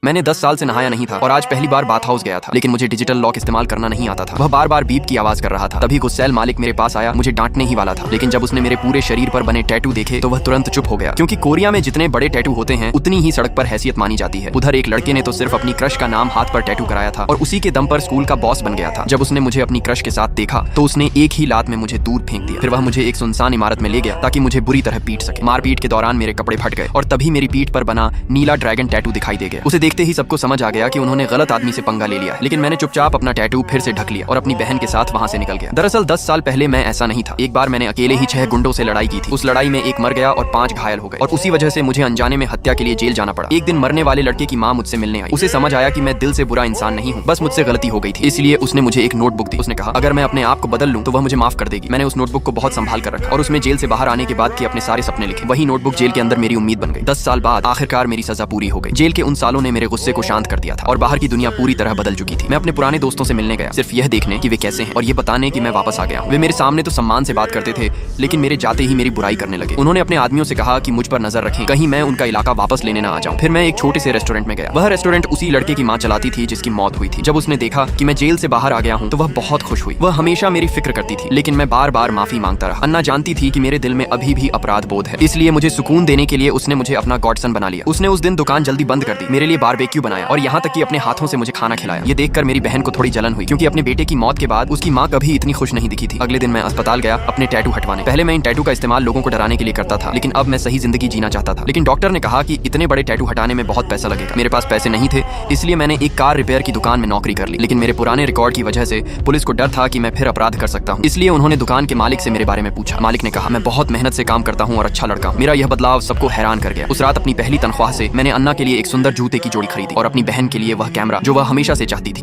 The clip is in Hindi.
मैंने 10 साल से नहाया नहीं था और आज पहली बार बाथ हाउस गया था, लेकिन मुझे डिजिटल लॉक इस्तेमाल करना नहीं आता था। वह बार बार बीप की आवाज कर रहा था। तभी गुस्सैल मालिक मेरे पास आया, मुझे डांटने ही वाला था, लेकिन जब उसने मेरे पूरे शरीर पर बने टैटू देखे तो वह तुरंत चुप हो गया, क्योंकि कोरिया में जितने बड़े टैटू होते हैं उतनी ही सड़क पर हैसियत मानी जाती है। उधर एक लड़के ने तो सिर्फ अपनी क्रश का नाम हाथ पर टैटू कराया था और उसी के दम पर स्कूल का बॉस बन गया था। जब उसने मुझे अपनी क्रश के साथ देखा तो उसने एक ही लात में मुझे दूर फेंक दिया। फिर वह मुझे एक सुनसान इमारत में ले गया ताकि मुझे बुरी तरह पीट सके। मारपीट के दौरान मेरे कपड़े फट गए और तभी मेरी पीठ पर बना नीला ड्रैगन टैटू दिखाई दे गया। उसे देखते ही सबको समझ आ गया कि उन्होंने गलत आदमी से पंगा ले लिया, लेकिन मैंने चुपचाप अपना टैटू फिर से ढक लिया और अपनी बहन के साथ वहां से निकल गया। दरअसल 10 साल पहले मैं ऐसा नहीं था। एक बार मैंने अकेले ही 6 गुंडों से लड़ाई की थी। उस लड़ाई में एक मर गया और 5 घायल हो गए और उसी वजह से मुझे अनजाने में हत्या के लिए जेल जाना पड़ा। एक दिन मरने वाले लड़के की माँ मुझसे मिलने आई। उसे समझ आया कि मैं दिल से बुरा इंसान नहीं हूँ, बस मुझसे गलती हो गई थी, इसलिए उसने मुझे एक नोटबुक दी। उसने कहा अगर मैं अपने आप को बदल लूं तो वह मुझे माफ कर देगी। मैंने उस नोटबुक को बहुत संभाल कर रखा और उसमें जेल से बाहर आने के बाद के अपने सारे सपने लिखे। वही नोटबुक जेल के अंदर मेरी उम्मीद बन गई। 10 साल बाद आखिरकार मेरी सजा पूरी हो गई। जेल के उन सालों ने मेरे गुस्से को शांत कर दिया था और बाहर की दुनिया पूरी तरह बदल चुकी थी। मैं अपने पुराने दोस्तों से मिलने गया, सिर्फ यह देखने कि वे कैसे हैं और ये बताने कि मैं वापस आ गया हूं। वे मेरे सामने तो सम्मान से बात करते थे, लेकिन मेरे जाते ही मेरी बुराई करने लगे। उन्होंने अपने आदमियों से कहा कि मुझ पर नजर रखें, कहीं मैं उनका इलाका वापस लेने ना आ जाऊं। फिर मैं एक छोटे से रेस्टोरेंट में गया। वह रेस्टोरेंट उसी लड़के की माँ चलाती थी जिसकी मौत हुई थी। जब उसने देखा कि मैं जेल से बाहर आ गया हूं तो वह बहुत खुश हुई। वह हमेशा मेरी फिक्र करती थी, लेकिन मैं बार बार माफी मांगता रहा। अन्ना जानती थी कि मेरे दिल में अभी भी अपराध बोध है, इसलिए मुझे सुकून देने के लिए उसने मुझे अपना गॉडसन बना लिया। उसने उस दिन दुकान जल्दी बंद कर दी, मेरे लिए बारबेक्यू बनाया और यहाँ तक कि अपने हाथों से मुझे खाना खिलाया। ये देखकर मेरी बहन को थोड़ी जलन हुई, क्योंकि अपने बेटे की मौत के बाद उसकी माँ कभी इतनी खुश नहीं दिखी थी। अगले दिन मैं अस्पताल गया अपने टैटू हटवाने। पहले मैं इन टैटू का इस्तेमाल लोगों को डराने के लिए करता था, लेकिन अब मैं सही जिंदगी जीना चाहता था। लेकिन डॉक्टर ने कहा कि इतने बड़े टैटू हटाने में बहुत पैसा लगेगा। मेरे पास पैसे नहीं थे, इसलिए मैंने एक कार रिपेयर की दुकान में नौकरी कर ली। लेकिन मेरे पुराने रिकॉर्ड की वजह से पुलिस को डर था कि मैं फिर अपराध कर सकता हूँ, इसलिए उन्होंने दुकान के मालिक से मेरे बारे में पूछा। मालिक ने कहा मैं बहुत मेहनत से काम करता हूँ और अच्छा लड़का हूँ। मेरा यह बदलाव सबको हैरान कर गया। उस रात अपनी पहली तनख्वाह से मैंने अन्ना के लिए एक सुंदर जूते की जोड़ी खरीदी और अपनी बहन के लिए वह कैमरा जो वह हमेशा से चाहती थी।